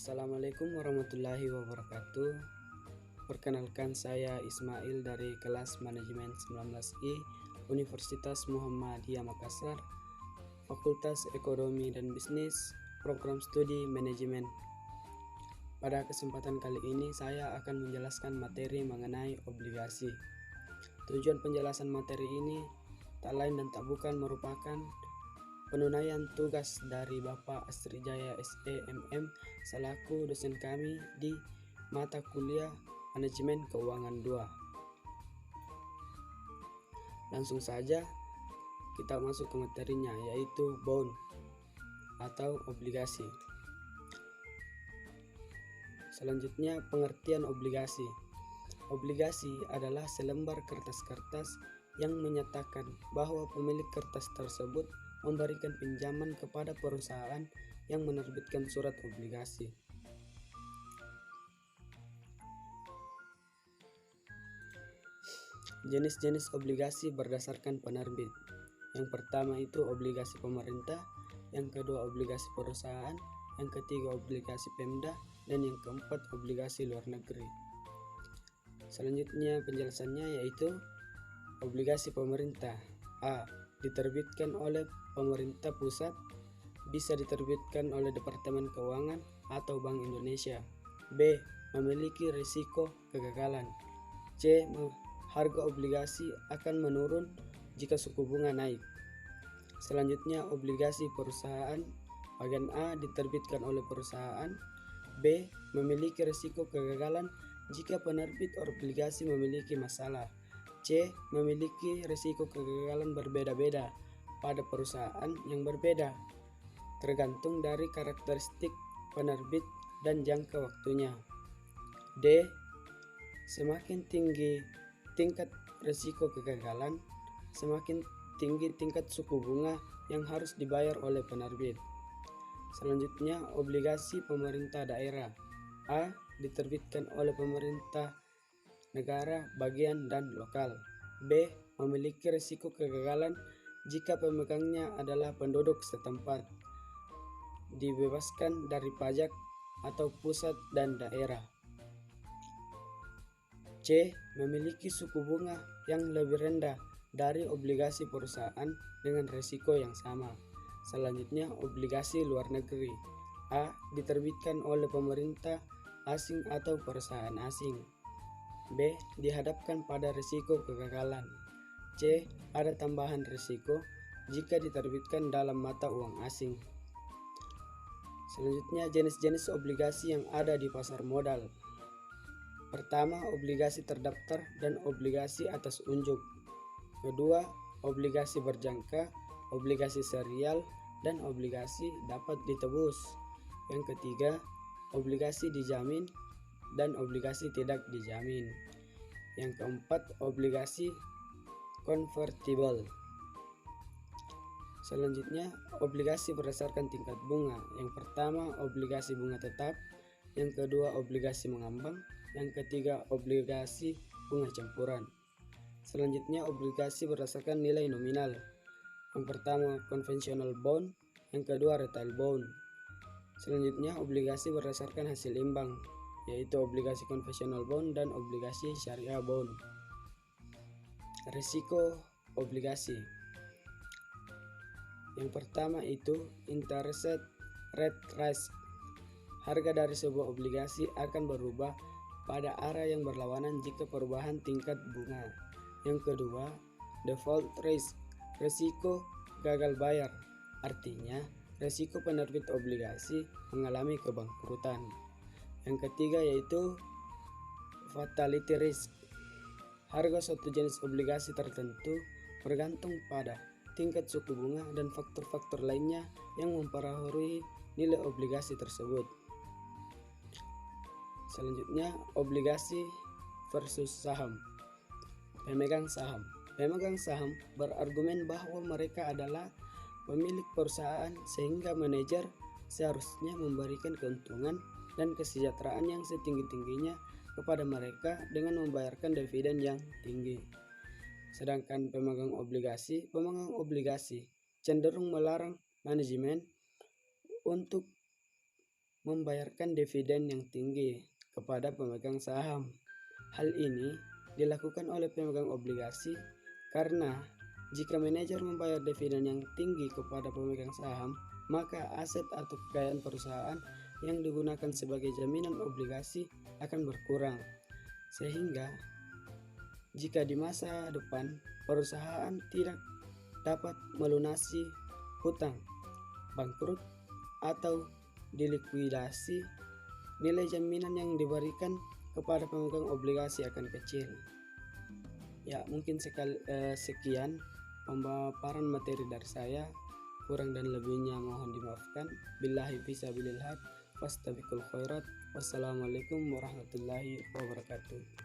Assalamualaikum warahmatullahi wabarakatuh. Perkenalkan, saya Ismail dari kelas Manajemen 19I Universitas Muhammadiyah Makassar, Fakultas Ekonomi dan Bisnis, Program Studi Manajemen. Pada kesempatan kali ini saya akan menjelaskan materi mengenai obligasi. Tujuan penjelasan materi ini tak lain dan tak bukan merupakan penunaian tugas dari Bapak Astrijaya SEMM selaku dosen kami di mata kuliah Manajemen Keuangan 2. Langsung saja kita masuk ke materinya, yaitu bond atau obligasi. Selanjutnya, pengertian obligasi. Obligasi adalah selembar kertas-kertas yang menyatakan bahwa pemilik kertas tersebut memberikan pinjaman kepada perusahaan yang menerbitkan surat obligasi. Jenis-jenis obligasi berdasarkan penerbit. Yang pertama itu obligasi pemerintah, yang kedua obligasi perusahaan, yang ketiga obligasi Pemda, dan yang keempat obligasi luar negeri. Selanjutnya penjelasannya yaitu obligasi pemerintah. A. Diterbitkan oleh pemerintah pusat, bisa diterbitkan oleh Departemen Keuangan atau Bank Indonesia. B. Memiliki risiko kegagalan. C. Harga obligasi akan menurun jika suku bunga naik. Selanjutnya obligasi perusahaan. Bagian A. Diterbitkan oleh perusahaan. B. Memiliki risiko kegagalan jika penerbit obligasi memiliki masalah. C. Memiliki risiko kegagalan berbeda-beda pada perusahaan yang berbeda, tergantung dari karakteristik penerbit dan jangka waktunya. D. Semakin tinggi tingkat risiko kegagalan, semakin tinggi tingkat suku bunga yang harus dibayar oleh penerbit. Selanjutnya, obligasi pemerintah daerah. A. Diterbitkan oleh pemerintah negara bagian dan lokal. B. Memiliki risiko kegagalan jika pemegangnya adalah penduduk setempat, dibebaskan dari pajak atau pusat dan daerah. C. Memiliki suku bunga yang lebih rendah dari obligasi perusahaan dengan risiko yang sama. Selanjutnya, obligasi luar negeri. A. Diterbitkan oleh pemerintah asing atau perusahaan asing. B. Dihadapkan pada risiko kegagalan. C. Ada tambahan risiko jika diterbitkan dalam mata uang asing. Selanjutnya, jenis-jenis obligasi yang ada di pasar modal. Pertama, obligasi terdaftar dan obligasi atas unjuk. Kedua, obligasi berjangka, obligasi serial, dan obligasi dapat ditebus. Yang ketiga, obligasi dijamin dan obligasi tidak dijamin. Yang keempat, obligasi convertible. Selanjutnya, obligasi berdasarkan tingkat bunga. Yang pertama, obligasi bunga tetap. Yang kedua, obligasi mengambang. Yang ketiga, obligasi bunga campuran. Selanjutnya, obligasi berdasarkan nilai nominal. Yang pertama, conventional bond. Yang kedua, retail bond. Selanjutnya, obligasi berdasarkan hasil imbang, yaitu obligasi konvensional bond dan obligasi syariah bond. Risiko obligasi. Yang pertama itu interest rate risk. Harga dari sebuah obligasi akan berubah pada arah yang berlawanan jika perubahan tingkat bunga. Yang kedua, default risk. Risiko gagal bayar. Artinya, risiko penerbit obligasi mengalami kebangkrutan. Yang ketiga yaitu fatality risk. Harga suatu jenis obligasi tertentu bergantung pada tingkat suku bunga dan faktor-faktor lainnya yang mempengaruhi nilai obligasi tersebut. Selanjutnya, obligasi versus saham. Pemegang saham. Pemegang saham berargumen bahwa mereka adalah pemilik perusahaan sehingga manajer seharusnya memberikan keuntungan dan kesejahteraan yang setinggi-tingginya kepada mereka dengan membayarkan dividen yang tinggi. Sedangkan pemegang obligasi cenderung melarang manajemen untuk membayarkan dividen yang tinggi kepada pemegang saham. Hal ini dilakukan oleh pemegang obligasi karena jika manajer membayar dividen yang tinggi kepada pemegang saham, maka aset atau kekayaan perusahaan yang digunakan sebagai jaminan obligasi akan berkurang. Sehingga jika di masa depan perusahaan tidak dapat melunasi hutang, bangkrut, atau dilikuidasi, nilai jaminan yang diberikan kepada pemegang obligasi akan kecil. Ya, mungkin sekian pemaparan materi dari saya. Kurang dan lebihnya mohon dimaafkan. Billahi fisabilillah. Fastabiqul khairat. Wassalamualaikum warahmatullahi wabarakatuh.